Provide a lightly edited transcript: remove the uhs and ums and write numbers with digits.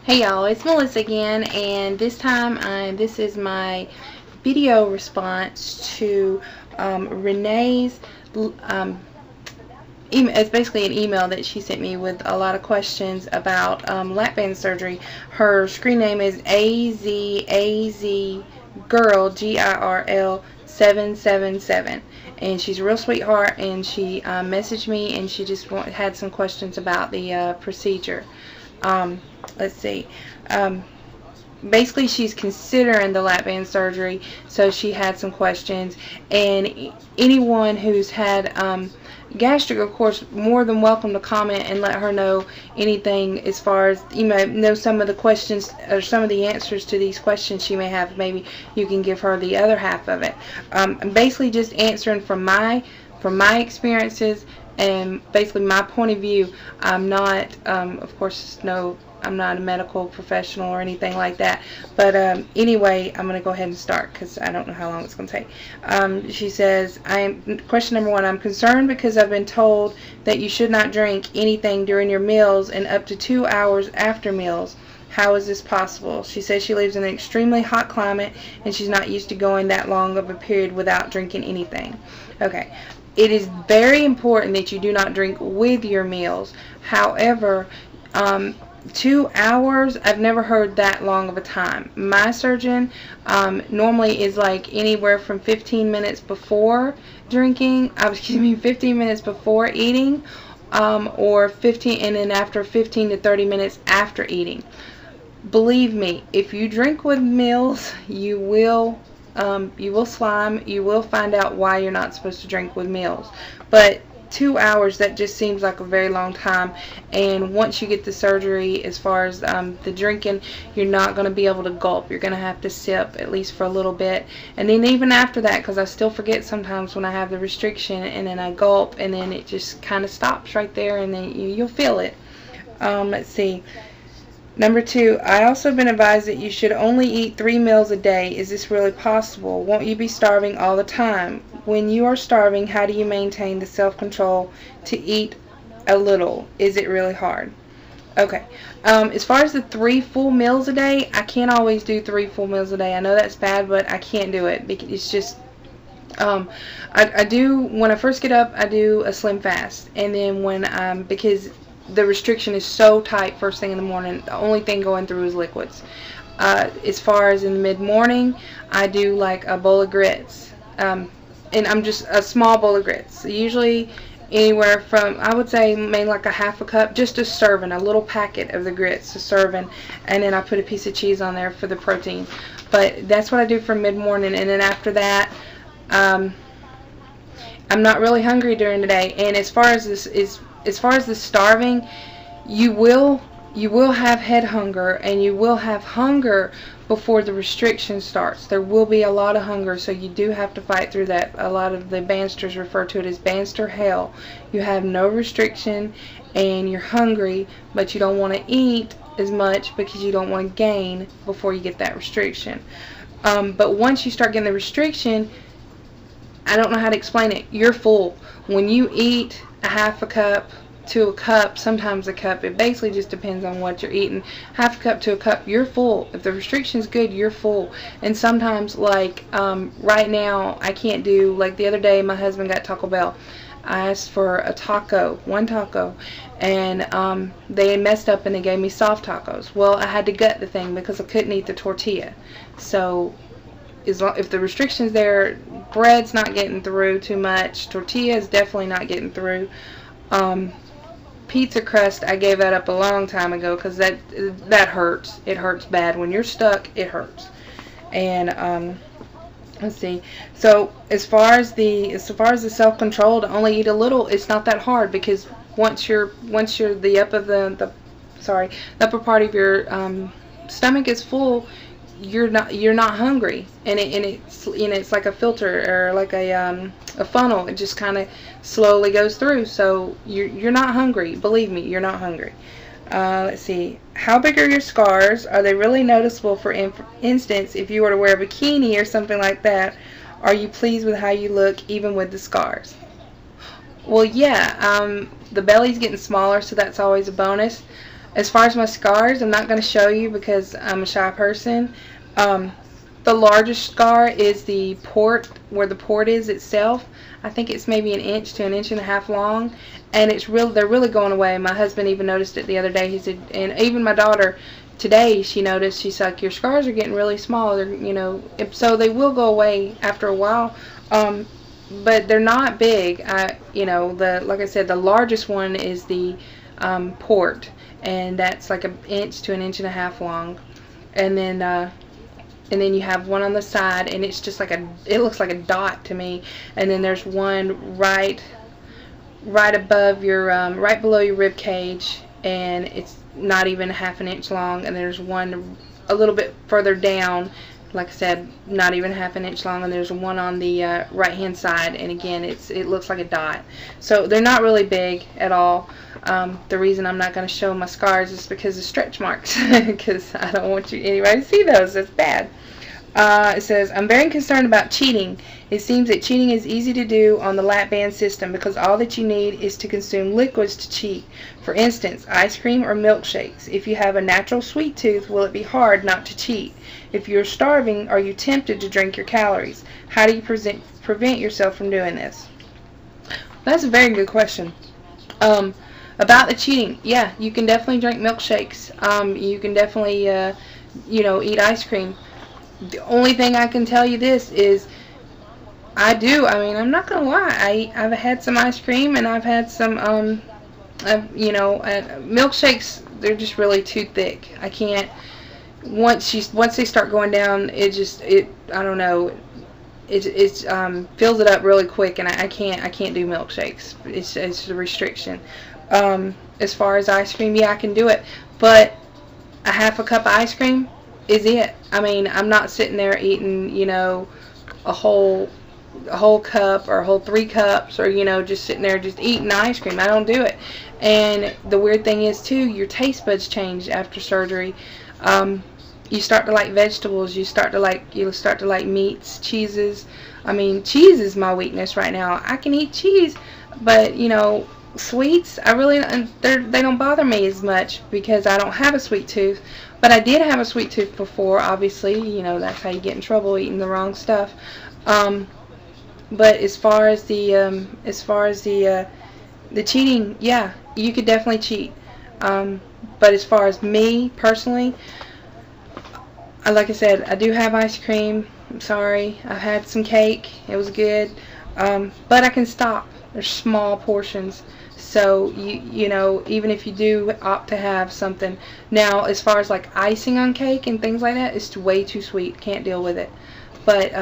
Hey y'all, it's Melissa again, and this time this is my video response to Renee's email. It's basically an email that she sent me with a lot of questions about lap band surgery. Her screen name is azazgirl777, and she's a real sweetheart, and she messaged me, and she just had some questions about the procedure. Let's see. Basically, she's considering the lap band surgery, so she had some questions. And anyone who's had gastric, of course, more than welcome to comment and let her know anything as far as, you know some of the questions or some of the answers to these questions she may have. Maybe you can give her the other half of it. I'm basically just answering from my experiences and basically my point of view. I'm not, of course, I'm not a medical professional or anything like that. But anyway, I'm going to go ahead and start because I don't know how long it's going to take. She says, question number 1, I'm concerned because I've been told that you should not drink anything during your meals and up to 2 hours after meals. How is this possible? She says she lives in an extremely hot climate and she's not used to going that long of a period without drinking anything. Okay. It is very important that you do not drink with your meals. However, 2 hours, I've never heard that long of a time. My surgeon normally is like anywhere from 15 minutes before drinking, 15 minutes before eating, or 15, and then after 15 to 30 minutes after eating. Believe me, if you drink with meals, you will slime. You will find out why you're not supposed to drink with meals. But 2 hours, that just seems like a very long time. And once you get the surgery, as far as the drinking, you're not going to be able to gulp. You're going to have to sip, at least for a little bit. And then even after that, because I still forget sometimes when I have the restriction, and then I gulp, and then it just kind of stops right there, and then you'll feel it. Let's see. Number 2, I also been advised that you should only eat 3 meals a day. Is this really possible? Won't you be starving all the time? When you are starving, how do you maintain the self-control to eat a little? Is it really hard? Okay. As far as the 3 full meals a day, I can't always do 3 full meals a day. I know that's bad, but I can't do it because it's just I do, when I first get up, I do a slim fast, and then when because the restriction is so tight first thing in the morning, the only thing going through is liquids. As far as in the mid-morning, I do like a bowl of grits, and I'm just a small bowl of grits, usually anywhere from, I would say, maybe like a half a cup, just a serving, a little packet of the grits, a serving, and then I put a piece of cheese on there for the protein. But that's what I do for mid-morning, and then after that, I'm not really hungry during the day. And as far as the starving, you will have head hunger, and you will have hunger before the restriction starts. There will be a lot of hunger, so you do have to fight through that. A lot of the bandsters refer to it as bandster hell. You have no restriction, and you're hungry, but you don't want to eat as much because you don't want to gain before you get that restriction. But once you start getting the restriction, I don't know how to explain it. You're full. When you eat a half a cup to a cup, sometimes a cup, it basically just depends on what you're eating. Half a cup to a cup, you're full. If the restriction's good, you're full. And sometimes, like right now, I can't do, like the other day, my husband got Taco Bell. I asked for a taco, 1 taco, and they messed up and they gave me soft tacos. Well, I had to gut the thing because I couldn't eat the tortilla. So if the restriction's there, bread's not getting through too much, tortilla is definitely not getting through. Pizza crust, I gave that up a long time ago because that hurts. It hurts bad. When you're stuck, it hurts. And let's see. So as far as the self-control to only eat a little, it's not that hard, because once you're the upper part of your stomach is full, you're not hungry, and it's like a filter, or like a funnel. It just kind of slowly goes through, so you're not hungry. Believe me, you're not hungry. Let's see. How big are your scars? Are they really noticeable? For instance, if you were to wear a bikini or something like that, are you pleased with how you look even with the scars? Well, yeah. The belly's getting smaller, so that's always a bonus. As far as my scars, I'm not going to show you because I'm a shy person. The largest scar is the port, where the port is itself. I think it's maybe 1 inch to 1.5 inches long, and they're really going away. My husband even noticed it the other day. He said, and even my daughter today, she noticed. She's like, your scars are getting really small. They're, you know, so they will go away after a while. But they're not big. You know, like I said, the largest one is the port, and that's like 1 inch to 1.5 inches long. And then you have one on the side, and it's just like it looks like a dot to me. And then there's one right above your, right below your rib cage, and it's not even 1/2 inch long. And there's one a little bit further down, like I said, not even 1/2 inch long. And there's one on the right hand side, and again, it looks like a dot. So they're not really big at all. The reason I'm not going to show my scars is because of stretch marks, because I don't want anybody to see those. That's bad. It says, I'm very concerned about cheating. It seems that cheating is easy to do on the lap band system because all that you need is to consume liquids to cheat. For instance, ice cream or milkshakes. If you have a natural sweet tooth, will it be hard not to cheat? If you're starving, are you tempted to drink your calories? How do you prevent yourself from doing this? That's a very good question. About the cheating, yeah, you can definitely drink milkshakes. You can definitely, you know, eat ice cream. The only thing I can tell you this is, I mean, I'm not gonna lie, I've had some ice cream, and I've had some, you know, milkshakes. They're just really too thick. I can't. Once they start going down, I don't know. It fills it up really quick, and I can't do milkshakes. It's a restriction. As far as ice cream, yeah, I can do it, but a 1/2 cup of ice cream is it. I mean, I'm not sitting there eating, you know, a whole cup or a whole 3 cups, or, you know, just sitting there just eating ice cream. I don't do it. And the weird thing is too, your taste buds change after surgery. You start to like vegetables. You start to like meats, cheeses. I mean, cheese is my weakness right now. I can eat cheese, but, you know, sweets, they don't bother me as much because I don't have a sweet tooth. But I did have a sweet tooth before, obviously. You know, that's how you get in trouble, eating the wrong stuff. But as far as the cheating, yeah, you could definitely cheat. But as far as me personally, like I said, I do have ice cream. I'm sorry, I've had some cake. It was good, but I can stop. There's small portions. So you know, even if you do opt to have something. Now, as far as like icing on cake and things like that, it's way too sweet. Can't deal with it. But